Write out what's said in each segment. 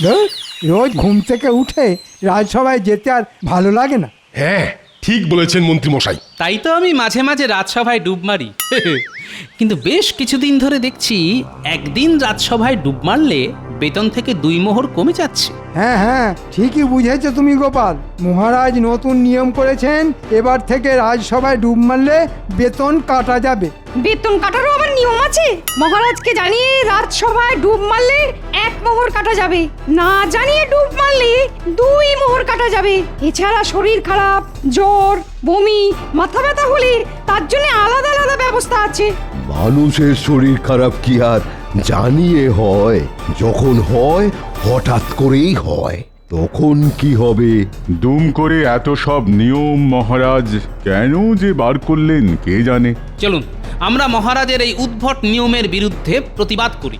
ধুর, রোজ ঘুম থেকে উঠে রাজসভায় যেতে আর ভালো লাগে না। হ্যাঁ, ঠিক বলেছেন মন্ত্রী মশাই। তাই তো আমি মাঝে মাঝে রাজসভায় ডুব মারি। কিন্তু বেশ কিছুদিন ধরে দেখছি একদিন রাজসভায় ডুব মারলে বেতন থেকে 2 মোহর কমে যাচ্ছে। হ্যাঁ হ্যাঁ, ঠিকই বুঝেছো তুমি গোপাল। মহারাজ নতুন নিয়ম করেছেন, এবার থেকে রাজসভায় ডুব মারলে বেতন কাটা যাবে। বেতন কাটারও আবার নিয়ম আছে? মহারাজকে জানিয়ে রাজসভায় ডুব মারলে 1 মোহর কাটা যাবে, না জানিয়ে ডুব মারলে 2 মোহর কাটা যাবে। এছাড়া শরীর খারাপ, জ্বর, বমি, মাথা ব্যথা হলে তার জন্য আলাদা আলাদা ব্যবস্থা আছে। মানুষের শরীর খারাপ কি আর জানিয়ে হয়? যখন হয় হঠাৎ করেই হয়, তখন কি হবে? দুম করে এত সব নিয়ম মহারাজ কেন যে বার করলেন কে জানে। চলুন আমরা মহারাজের এই উদ্ভট নিয়মের বিরুদ্ধে প্রতিবাদ করি।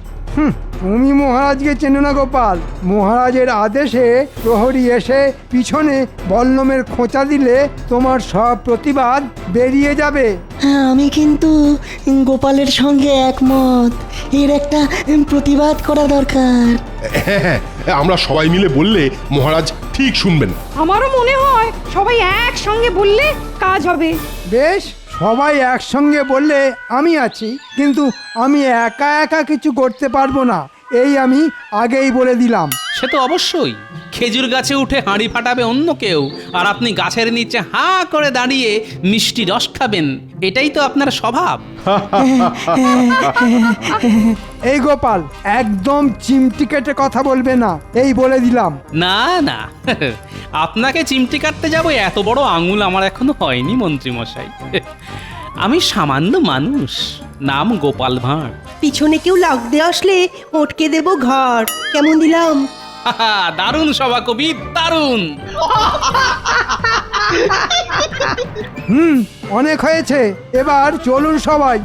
তুমি মহারাজকে চেনো না গোপাল। মহারাজের আদেশে প্রহরী এসে পিছনে বল্লমের খোঁচা দিলে তোমার সব প্রতিবাদ বেরিয়ে যাবে। হ্যাঁ, আমি কিন্তু গোপালের সঙ্গে একমত। এর একটা প্রতিবাদ করা দরকার। হ্যাঁ হ্যাঁ, আমরা সবাই মিলে বললে মহারাজ ঠিক শুনবেন। আমারও মনে হয় সবাই একসঙ্গে বললে কাজ হবে। বেশ, সবাই একসঙ্গে বললে আমি আছি, কিন্তু আমি একা একা কিছু করতে পারবো না, এই আমি আগেই বলে দিলাম। সে তো অবশ্যই। খেজুর গাছে উঠে হাঁড়ি ফাটাবে অন্য কেউ, আর আপনি গাছের নিচে হাঁ করে দাঁড়িয়ে মিষ্টি রস খাবেন, এটাই তো আপনার স্বভাব। এই গোপাল, একদম চিমটি কেটে কথা বলবে না, এই বলে দিলাম। না না, আপনাকে চিমটি কাটতে যাব এত বড় আঙুল আমার এখনো হয়নি মন্ত্রী মশাই। আমি সামান্য মানুষ, নাম গোপাল ভাঁড়। পিছনে কেউ লাগতে আসলে ওটকে দেব ঘর। কেমন দিলাম? দারুণ সভাকবি, দারুণ। অনেক হয়েছে, এবার চলুন সবাই।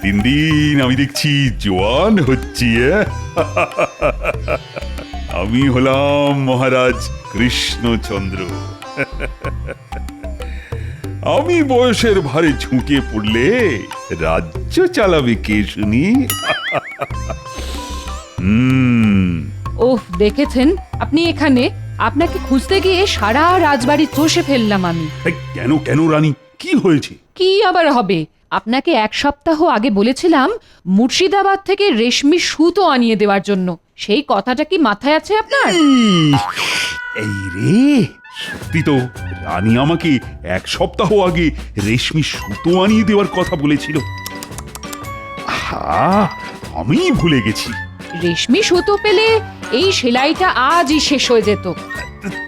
দিন দিন আমি দেখছি জোয়ান হচ্ছি। আমি হলাম মহারাজ কৃষ্ণচন্দ্র। আমি বয়সের ভারে ঝুঁকে পড়লে রাজ্য চালাবে কে শুনি? ওহ, দেখেছেন আপনি এখানে? আপনাকে খুঁজতে গিয়ে সারা রাজবাড়ি চষে ফেললাম আমি। কেন কেন রানী, কি হয়েছে? কি আবার হবে? আপনাকে 1 সপ্তাহ আগে বলেছিলাম মুর্শিদাবাদ থেকে রেশমি সুতো আনিয়ে দেওয়ার জন্য। সেই কথাটা কি মাথায় আছে আপনার? এই রে, সত্যি তো রানী আমাকে 1 সপ্তাহ আগে রেশমি সুতো আনিয়ে দেওয়ার কথা বলেছিল। আমি ভুলে গেছি। রেশমি সুতো পেলে এই সেলাইটা আজই শেষ হয়ে যেত।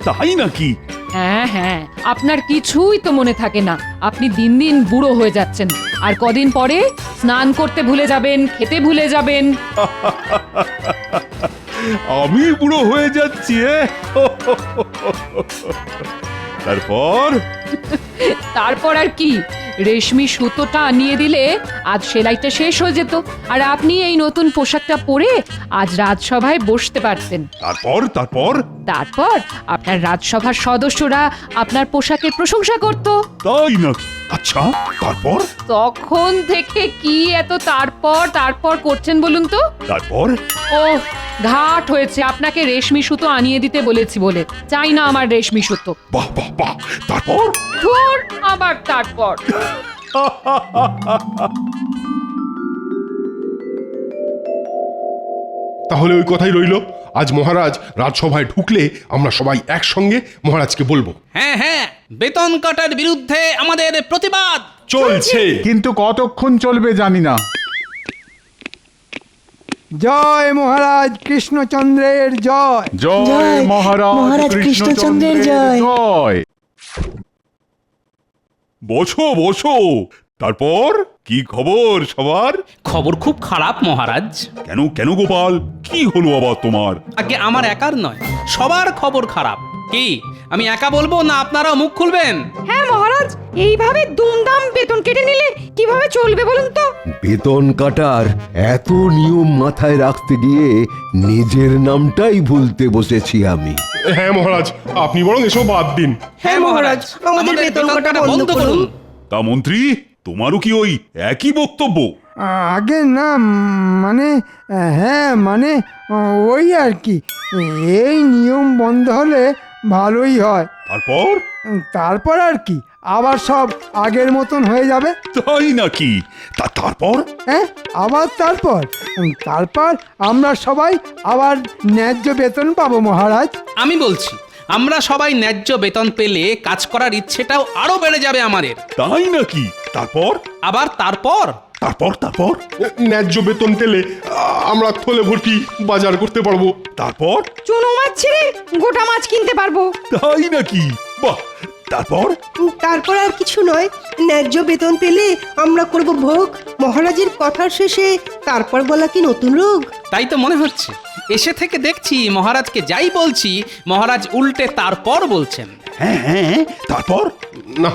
তাই নাকি? হ্যাঁ হ্যাঁ, আপনার কিছুই তো মনে থাকে না। আপনি দিন দিন বুড়ো হয়ে যাচ্ছেন, আর কদিন পরে স্নান করতে ভুলে যাবেন, খেতে ভুলে যাবেন। আমি বুড়ো হয়ে যাচ্ছি? তারপর তারপর আর কি? রেশমি সুতোটা আনিয়ে দিলে আজ সেলাইটা শেষ হয়ে যেত, আর আপনি এই নতুন পোশাকটা পরে আজ রাজসভায় বসতে পারতেন। তারপর তারপর তারপর আপনার রাজসভার সদস্যরা আপনার পোশাকের প্রশংসা করত। তাই না? আচ্ছা, তারপর? তখন থেকে কি এত তারপর তারপর করছেন বলুন তো? তারপর ও ঘাট হয়েছে, আপনাকে রেশমি সুতো আনিয়ে দিতে বলেছি বলে। চাই না আমার রেশমি সুতো। বাহ বাহ বাহ, তারপর? ধুর, আবার তারপর। তাহলে ওই কথাই রইল, আজ মহারাজ রাজসভায় ঢুকলে আমরা সবাই একসঙ্গে মহারাজকে বলবো। হ্যাঁ হ্যাঁ, বেতন কাটার বিরুদ্ধে আমাদের প্রতিবাদ চলছে। কিন্তু কতক্ষণ চলবে জানি না। জয় মহারাজ কৃষ্ণচন্দ্রের জয়। জয় মহারাজ কৃষ্ণচন্দ্রের জয়। জয়। বসো বসো। তারপর কি খবর সবার? খবর খুব খারাপ মহারাজ। কেন কেন গোপাল, কি হলো আবার তোমার? আগে আমার একার নয়, সবার খবর খারাপ। কি আমি একা বলবো না আপনারাও মুখ খুলবেন? হ্যাঁ মহারাজ, এইভাবে দুমদাম বেতন কেটে নিলে কিভাবে চলবে বলুন তো? বেতন কাটার এত নিয়ম মাথায় রাখতে গিয়ে নিজের নামটাই ভুলতে বসেছি আমি। হ্যাঁ মহারাজ, আপনি বরং এসব বাদ দিন। হ্যাঁ মহারাজ, আমাদের বেতন কাটা বন্ধ করুন। তা মন্ত্রী, তোমারও কি ওই একই বক্তব্য? আগে না, মানে হ্যাঁ মানে ওই আর কি, এই নিয়ম বন্ধ হলে ভালোই হয়। তারপর? তারপর আর কি, আবার সব আগের মতন হয়ে যাবে। তাই নাকি? তারপর? হ্যাঁ, আবার তারপর তারপর আমরা সবাই আবার ন্যায্য বেতন পাবো মহারাজ। আমি বলছি, আমরা সবাই ন্যায্য বেতন পেলে কাজ করার ইচ্ছেটাও আরো বেড়ে যাবে আমাদের। তাই নাকি? তারপর? আবার তারপর? তারপর? ন্যায্য বেতন পেলে আমরা থলে ভর্তি বাজার করতে পারবো। তারপর? চুনো মাছ ছেড়ে গোটা মাছ কিনতে পারবো। তাই নাকি? বাহ! তারপর? তারপর আর কিছু নয়, ন্যায্য বেতন পেলে আমরা করব ভোগ মহারাজের কথার শেষে। তারপর বলা কি নতুন রোগ? তাই তো মনে হচ্ছে। এসে থেকে দেখছি মহারাজকে যাই বলছি মহারাজ উল্টে তারপর বলছেন। হ্যাঁ, তারপর? না,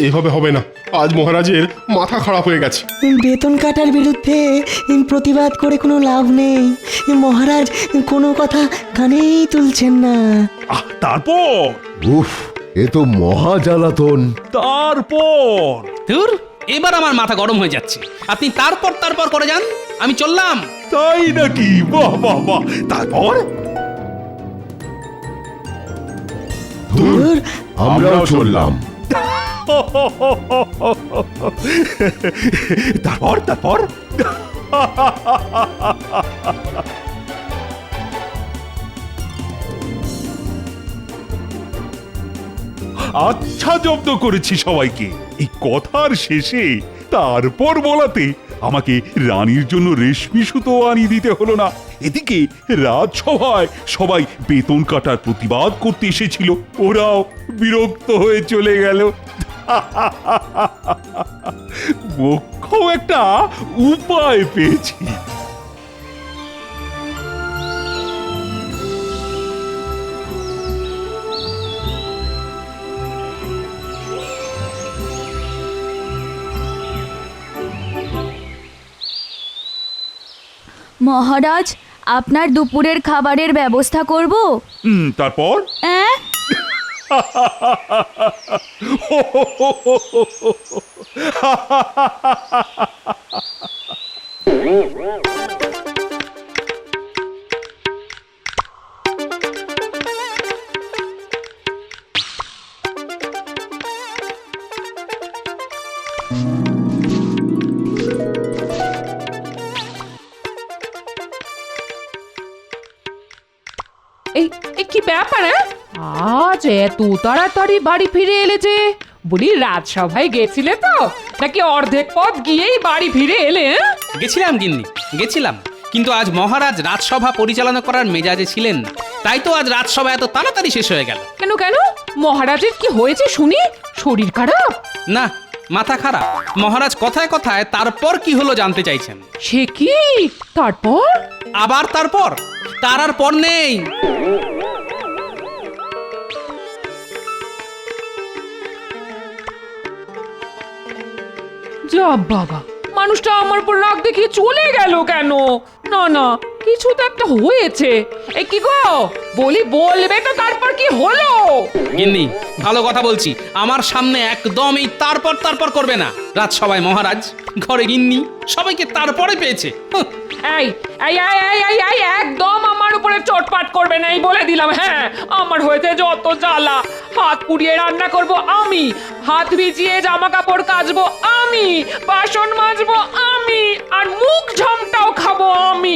এভাবে হবে না। আজ মহারাজের মাথা খারাপ হয়ে গেছে। বেতন কাটার বিরুদ্ধে প্রতিবাদ করে কোনো লাভ নেই। মহারাজ কোনো কথা কানেই তুলছেন না। তারপর? উফ, এ তো মহা জ্বালাতন। তারপর? ধুর, এবার আমার মাথা গরম হয়ে যাচ্ছে। আপনি তারপর করে যান, আমি চললাম। তাই নাকি? বাহ! তারপর? ধুর, আমরাও চললাম। তারপর? আচ্ছা, জব্দ করেছি সবাইকে। এই কথার শেষে তারপর বলাতে আমাকে রানীর জন্য রেশমি সুতো আনিয়ে দিতে হলো না। এদিকে রাজসভায় সবাই বেতন কাটার প্রতিবাদ করতে এসেছিল, ওরাও বিরক্ত হয়ে চলে গেল। মুখ্য একটা উপায় পেয়েছি। মহারাজ, আপনার দুপুরের খাবারের ব্যবস্থা করব। তারপর? এই কি ব্যাপার? আজ এত তাড়াতাড়ি বাড়ি ফিরে এলে যে? বলি, রাজসভায় গেছিলে তো, নাকি অর্ধেক পথ গিয়েই বাড়ি ফিরে এলে? গেছিলাম গিন্নি, গেছিলাম, কিন্তু আজ মহারাজ রাজসভা পরিচালনা করার মেজাজে ছিলেন না। তাই তো আজ রাজসভা এত তাড়াতাড়ি শেষ হয়ে গেল। কেন? মহারাজের কি হয়েছে শুনি? শরীর খারাপ? না, মাথা খারাপ। মহারাজ কথায় কথায় তারপর কি হলো জানতে চাইছেন। সে কি? তারপর? আবার তারপর? তার আর পর নেই। যা বাবা, মানুষটা আমার উপর রাগ দেখিয়ে চলে গেল কেন? না, কিছু তো একটা হয়েছে। এ কি গো, বলবে তো তারপর কি হলো? গিন্নি, ভালো কথা বলছি, আমার সামনে একদম এই তারপর করবে না। রাজসভায় মহারাজ, ঘরে গিন্নি, সবাইকে তারপরে পেয়েছে। এই একদম আমার উপরে চটপাট করবে না, এই বলে দিলাম। হ্যাঁ, আমার হয়েছে যত জ্বালা। হাত পুড়িয়ে রান্না করব আমি, হাত ভিজিয়ে জামা কাপড় কাচবো আমি, বাসন মাজবো আমি, আর মুখ ঝামটাও খাবো আমি।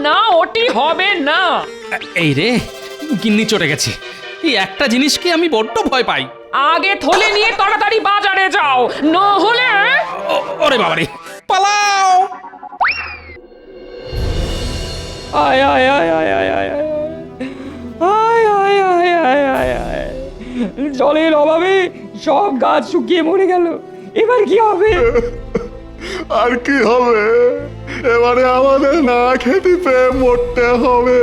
না, ওটি হবে না। এই রে, গিন্নি চটে গেছে। এই একটা জিনিসকে আমি বড্ড ভয় পাই। আগে থলে নিয়ে তাড়াতাড়ি বাজারে যাও, না হলে। ওরে বাবারে, পালাও! জলের অভাবে সব গাছ শুকিয়ে মরে গেল। এবার কি হবে? আর কি হবে? এবারে আমাদের না খেতে পেয়ে মরতে হবে।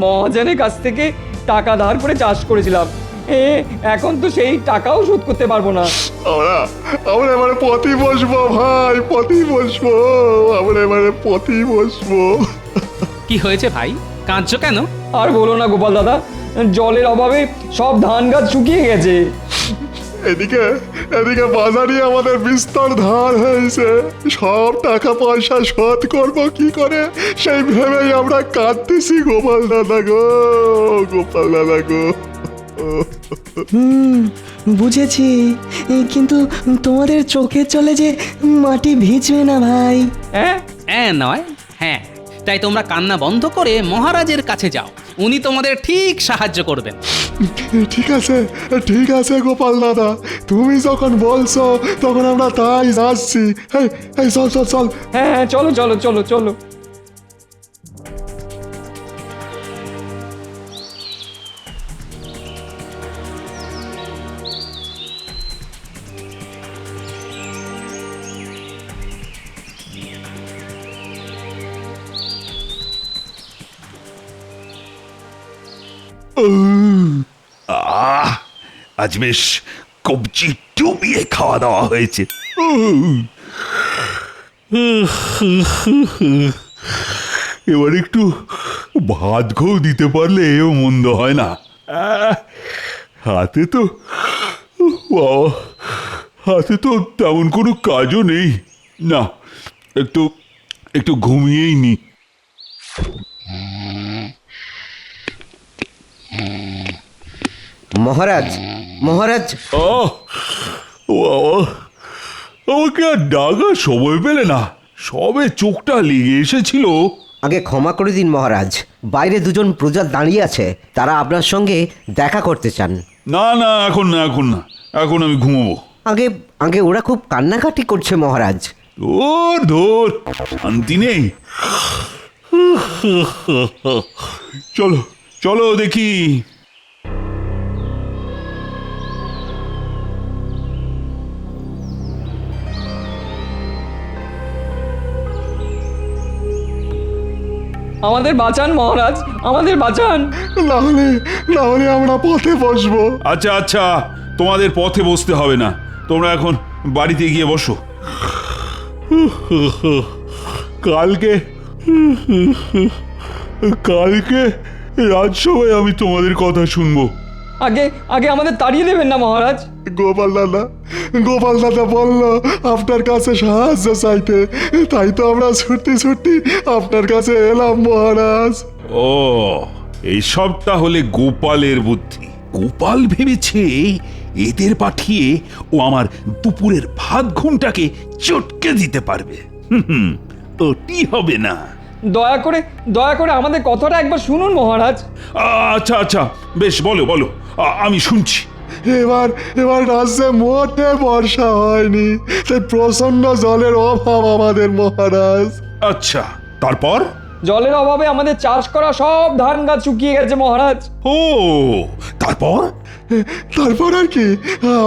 মহাজনের কাছ থেকে টাকা ধার করে চাষ করেছিলাম। এখন তো সেই টাকাও শোধ করতে পারবো না। আমরা আমরা এবারে পথই বসবো ভাই, পথই বসবো, আমরা এবারে পথই বসবো। কি হয়েছে ভাই, কাঁদছো কেন? আর বলো না গোপাল দাদা, জলের অভাবে সব ধান গাছ শুকিয়ে গেছে। এদিকে এদিকে বাজারে আমাদের বিস্তর ধার হয়েছে, সব টাকা পয়সা শোধ করবো কি করে সেই ভেবেই আমরা কাঁদতেছি গোপাল দাদা গো, গোপাল দাদা গো। বুঝেছি, কিন্তু তোমাদের চোখের জলে যে মাটি ভিজবে না ভাই। হ্যাঁ নয় হ্যাঁ, তাই তোমরা কান্না বন্ধ করে মহারাজের কাছে যাও, উনি তোমাদের ঠিক সাহায্য করবেন। ঠিক আছে, ঠিক আছে গোপাল দাদা, তুমি যখন বলছো তখন আমরা তাই যাচ্ছি। এই চল চল চল। হ্যাঁ চলো চলো চলো চলো। আজ বেশ কবজি ডুবিয়ে খাওয়া দাওয়া হয়েছে। এবার একটু ভাত খেয়েও দিতে পারলে এও মন্দ হয় না। হাতে তো বাবা, হাতে তো তেমন কোনো কাজও নেই, না একটু একটু ঘুমিয়েই নি। মহারাজ, মহারাজ। আমাকে আর ডাকার সময় পেলে না, সবে চোখটা লেগে এসেছিল। আগে ক্ষমা করে দিন মহারাজ, বাইরে দুজন প্রজা দাঁড়িয়ে আছে, তারা আপনার সঙ্গে দেখা করতে চান। না না, এখন না, এখন না, এখন আমি ঘুমাবো। আগে আগে ওরা খুব কান্নাকাটি করছে মহারাজ। ধর ধর, শান্তি নেই। চলো চলো দেখি। আমাদের বাঁচান মহারাজ, আমাদের বাঁচান। না হলে আমরা পথে বসবো। আচ্ছা আচ্ছা, তোমাদের পথে বসতে হবে না, তোমরা এখন বাড়িতে গিয়ে বসো। কালকে কালকে রাজসভায় আমি তোমাদের কথা শুনবো। আগে আগে আমাদের তাড়িয়ে দেবেন না মহারাজ। গোপাল দাদা বলল আপনার কাছে সাহায্য চাইতে, তাই তো আমরা ছুটতে ছুটতে আপনার কাছে এলাম মহারাজ। ও, এইসব তাহলে গোপালের বুদ্ধি। গোপাল ভেবেছে এদের পাঠিয়ে ও আমার দুপুরের ভাত ঘুমটাকে চটকে দিতে পারবে। ওটি হবে না। দয়া করে আমাদের কথাটা একবার শুনুন মহারাজ। আচ্ছা আচ্ছা, বেশ বলো বলো, আমি শুনছি। এবার রাজ্যে মোটে বর্ষা হয়নি, তাই প্রচন্ড জলের অভাব আমাদের মহারাজ। আচ্ছা, তারপর? জলের অভাবে আমাদের চাষ করা সব ধান গাছ শুকিয়ে গেছে মহারাজ। ও, তারপর? তারপর আর কি,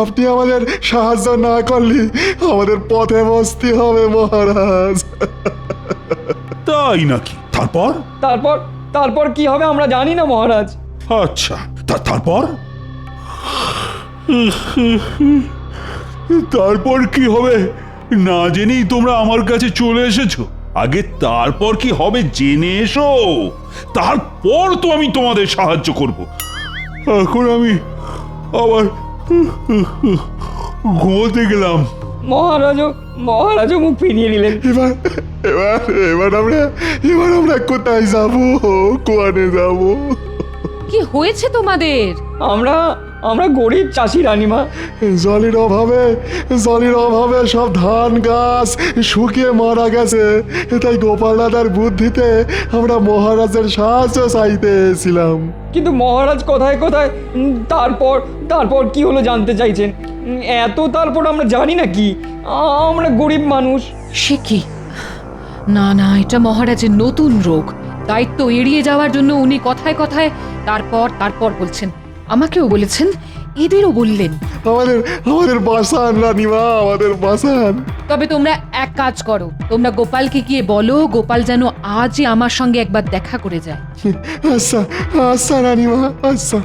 আপনি আমাদের সাহায্য না করলে আমাদের পথে বসতে হবে মহারাজ। তাই নাকি? তারপর? তারপর কি হবে আমরা জানি না মহারাজ। আচ্ছা, তারপর? তারপর কি হবে না জেনেই তোমরা আমার কাছে চলে এসেছো। আগে তারপর কি হবে জেনে এসো, তারপর তো আমি তোমাদের সাহায্য করব। এখন আমি আবার ঘুমোতে গেলাম। মহারাজও মুখ ফিরিয়ে নিলেন। এবার আমরা কোথায় যাব, কোয়ানে যাব? কি হয়েছে তোমাদের? আমরা গরিব চাষি রানীমা, জলের অভাবে সব ধান গাছ শুকিয়ে মারা গেছে, তাই গোপাল দাদার বুদ্ধিতে আমরা মহারাজের সাহায্য চাইতে এসেছিলাম। কিন্তু মহারাজ কোথায় তারপর কি হলো জানতে চাইছেন? এত তারপর আমরা জানি না কি, আমরা গরিব মানুষ। সে কি? না না, এটা মহারাজের নতুন রোগ। দায়িত্ব এড়িয়ে যাওয়ার জন্য উনি কথায় কথায় তারপর বলছেন। আমাকেও বলেছেন, এদেরও বললেন। আমাদের আমাদের বাসান রানীমা, আমাদের বাসান। তবে তোমরা এক কাজ করো, তোমরা গোপালকে গিয়ে বলো গোপাল যেন আজই আমার সঙ্গে একবার দেখা করে যায়। আচ্ছা আচ্ছা রানীমা, আচ্ছা।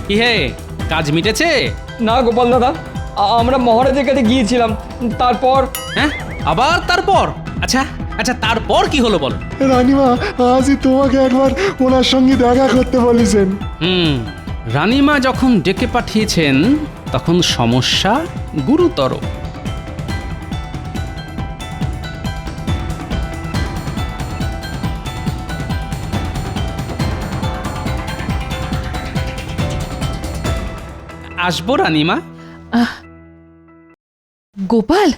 কি হে, কাজ মিটেছে? না গোপাল দাদা, আমরা মহারাজের কাছে গিয়েছিলাম, তারপর হ্যাঁ, আবার তারপর? আচ্ছা আচ্ছা, তারপর কি হলো বলো? রানীমা আজই তোমাকে একবার ওনার সঙ্গে দেখা করতে বলেছেন। রানীমা যখন ডেকে পাঠিয়েছেন তখন সমস্যা গুরুতর। আসবো রানীমা? গোপাল,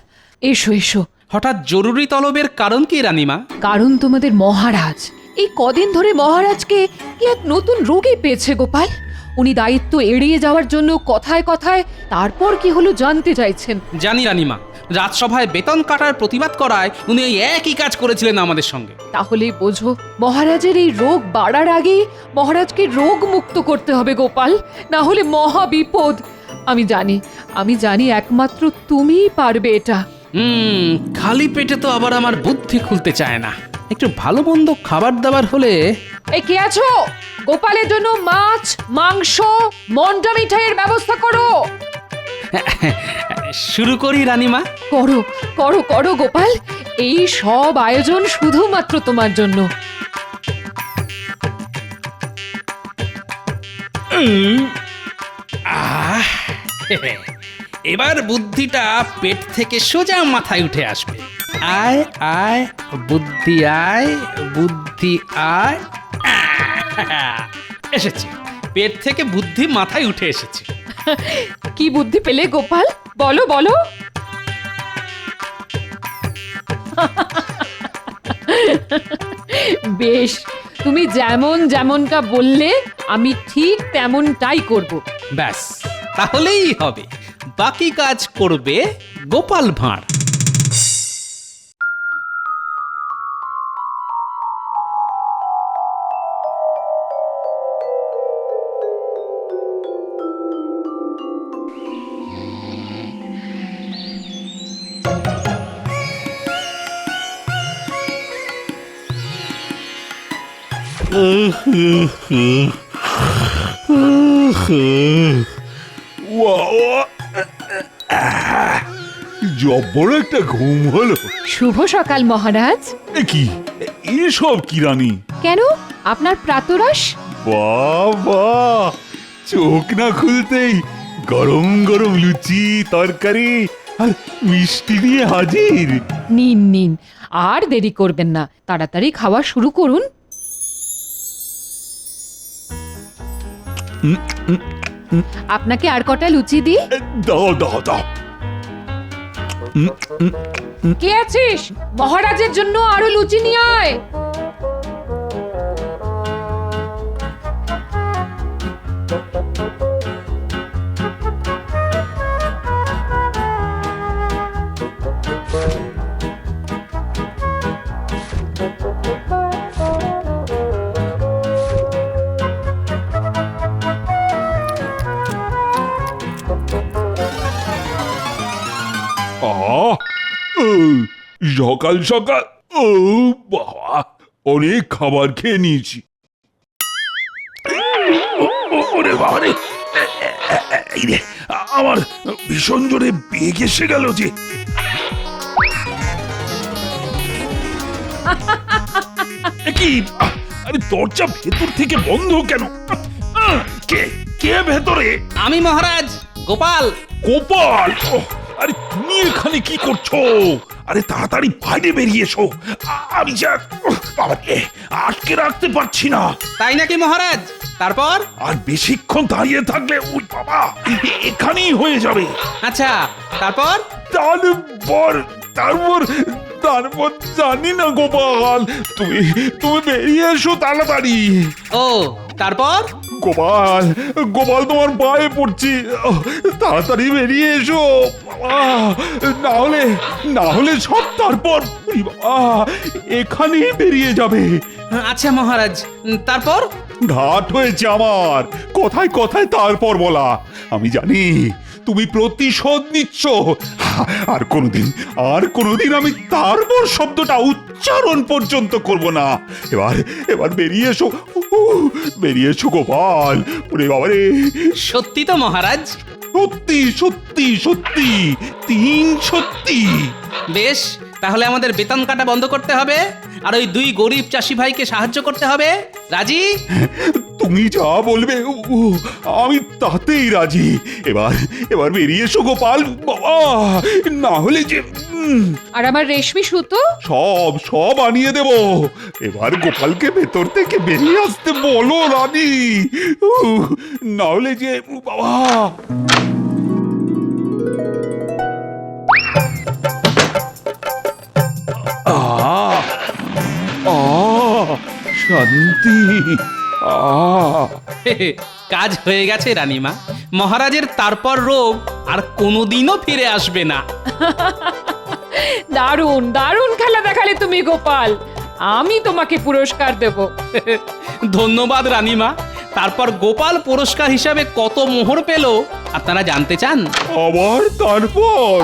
এসো এসো। হঠাৎ জরুরি তলবের কারণ কি রানীমা? কারণ তোমাদের মহারাজ এই কদিন ধরে মহারাজকে কি এক নতুন রোগী পেয়েছে গোপাল। উনি দায়িত্ব এড়িয়ে যাওয়ার জন্য কথায় কথায় তারপর কি হলো জানতে চাইছেন। জানি রানীমা, রাজসভায় বেতন কাটার প্রতিবাদ করায় উনি এই একই কাজ করেছিলেন আমাদের সঙ্গে। তাহলেই বোঝো মহারাজের এই রোগ বাড়ার আগেই মহারাজকে রোগ মুক্ত করতে হবে গোপাল, না হলে মহা বিপদ। আমি জানি একমাত্র তুমিই পারবে এটা। খালি পেটে তো আবার আমার বুদ্ধি খুলতে চায় না। একটু ভালো মন্দ খাবার দাবার হলে। এই কে আছো? গোপালের জন্য মাছ, মাংস, মন্ডা মিঠাইয়ের ব্যবস্থা করো। শুরু করি রানীমা? করো করো করো গোপাল, এই সব আয়োজন শুধুমাত্র তোমার জন্য। এবার বুদ্ধিটা পেট থেকে সোজা মাথায় উঠে আসবে। আয় আয় বুদ্ধি, আয় বুদ্ধি আয়। এসেছে, পেট থেকে বুদ্ধি মাথায় উঠে এসেছে। কি বুদ্ধি পেলে গোপাল, বলো বলো। বেশ, তুমি যেমনটা বললে আমি ঠিক তেমনটাই করব। ব্যাস, তাহলেই হবে। বাকি কাজ করবে গোপাল ভাঁড়। জব্বর একটা ঘুম হলো। শুভ সকাল মহারাজ। এ কি, এসব কি রানী? কেন, আপনার প্রাতরাশ? বাবা, চোখ না খুলতেই গরম গরম লুচি, তরকারি আর মিষ্টি নিয়ে হাজির। নিন নিন, আর দেরি করবেন না, তাড়াতাড়ি খাওয়া শুরু করুন। আপনাকে আর কটা লুচি দিই? দাও দাও দাও। কে আছিস? মহারাজের জন্য আরো লুচি নিয়ে আয়। সকাল সকাল, ও বাবা, অনেক খাবার খেয়ে নিয়েছি। ওরে বাবা রে, আমার ভীষণ জোরে বেগ এসে গেল যে। কি, আরে দরজা ভেতর থেকে বন্ধ কেন? কে কে ভেতরে? আমি মহারাজ, গোপাল। গোপাল, আরে তুমি এখানে কি করছো? আরে তাড়াতাড়ি বাইরে বেরিয়ে এসো, আমি যা বাবাকে আটকে রাখতে পারছি না। তাই নাকি মহারাজ? তারপর? আর বেশিক্ষণ দাঁড়িয়ে থাকলে ওই বাবা এখানেই হয়ে যাবে। আচ্ছা, তারপর? তারপর জানি না গোপাল, তুমি বেরিয়ে এসো তাড়াতাড়ি। ও, তারপর গোপাল গোপাল তোমার পায়ে পড়ছি, তাড়াতাড়ি বেরিয়ে এসো বাবা, না হলে সব তারপর এখানেই বেরিয়ে যাবে। আচ্ছা মহারাজ, তারপর? ঘাট হয়েছে আমার, কথায় কথায় তারপর বলা। আমি জানি তুমি প্রতিশোধ নিচ্ছ, আর কোনোদিন আমি তারপর শব্দটা উচ্চারণ পর্যন্ত করব না। এবার বেরিয়ে এসো গোপাল। ওরে বাবা রে, সত্যি তো মহারাজ? সত্যি সত্যি সত্যি, 3 সত্যি। বেশ, তাহলে আমাদের বেতন কাটা বন্ধ করতে হবে, আর ওই 2 গরিব চাষি ভাইকে সাহায্য করতে হবে। রাজি? তুমি যা বলবে আমি তাতেই রাজি। এবার বেরিয়ে এসো গোপাল বাবা, না হলে যে আর আমার রেশমি সুতো? সব আনিয়ে দেব। এবার গোপালকে ভেতর থেকে বেরিয়ে আসতে বলো রানী, না হলে যে বাবা। শান্তি। কাজ হয়ে গেছে রানীমা। মহারাজের তারপর রোগ আর কোনোদিনও ফিরে আসবে না। দারুণ দারুণ খেলা দেখালে তুমি গোপাল, আমি তোমাকে পুরস্কার দেব। ধন্যবাদ রানীমা। তারপর গোপাল পুরস্কার হিসাবে কত মোহর পেল আপনারা জানতে চান? আবার তারপর